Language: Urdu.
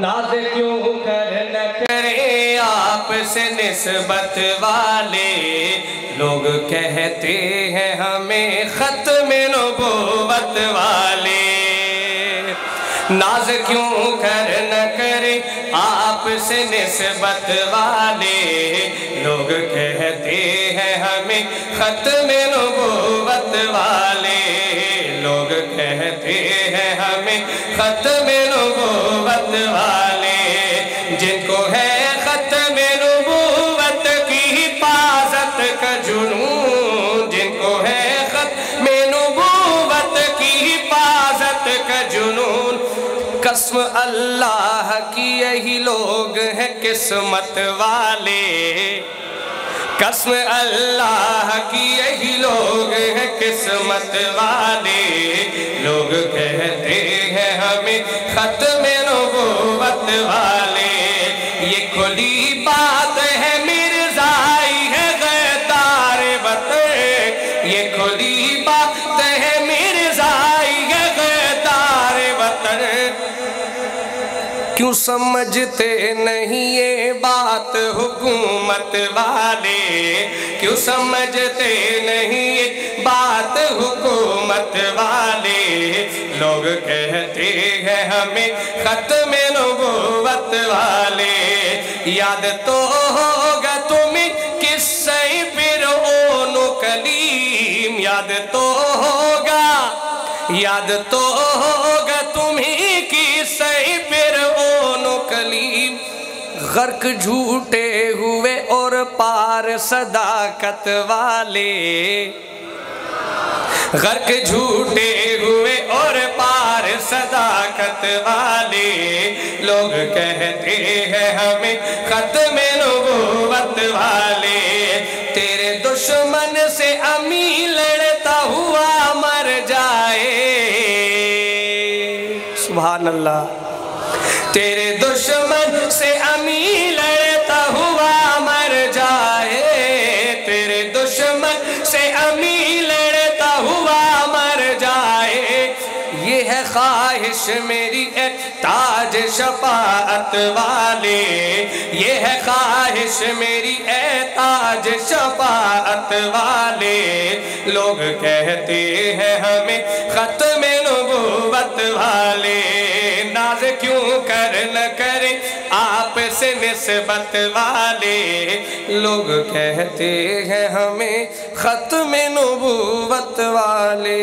ناز کیوں کر نہ کرے آپ سے نسبت والے، لوگ کہتے ہیں ہمیں ختم نبوت والے۔ ناز کیوں کر نہ کرے آپ سے نسبت والے، لوگ کہتے ہیں ہمیں ختم نبوت والے، لوگ کہتے ہیں ہمیں ختم نبوت والے۔ جن کو ہے ختم نبوت کی حفاظت کا جنون، جن کو ہے ختم نبوت کی حفاظت کا جنون، قسم اللہ کی یہی لوگ ہیں قسمت والے، قسم اللہ کی یہی لوگ ہیں قسمت والے، لوگ کہتے ہیں ہمیں ختم نبوت والے۔ یہ کھلی بات ہے مرزائی ہے غدار وطن، یہ کھلی بات ہے مرزائی ہے غدار وطن۔ کیوں سمجھتے نہیں یہ بات حکومت والے، کیوں سمجھتے نہیں یہ بات حکومت والے، لوگ کہتے ہیں ہمیں ختم نبوت والے۔ یاد تو ہوگا تمہیں قصہ فرعون و کلیم، یاد تو ہوگا تمہیں قصہ فرعون و کلیم۔ غرق جھوٹے ہوئے اور پار صداقت والے، غرق جھوٹے ہوئے اور پار صداقت والے، لوگ کہتے ہیں ہمیں ختم نبوت والے۔ تیرے دشمن سے امی لڑتا ہوا مر جائے، سبحان اللہ، تیرے دشمن سے امی لڑتا ہوا مر جائے، تیرے دشمن سے امی لڑتا ہوا مر جائے۔ یہ ہے خواہش میری اے تاج شفاعت والے، یہ ہے خواہش میری اے تاج شفاعت والے، لوگ کہتے ہیں ہمیں ختم نبوت والے۔ ناز کیوں کر نہ کرے آپ سے نسبت والے، لوگ کہتے ہیں ہمیں ختم نبوت والے۔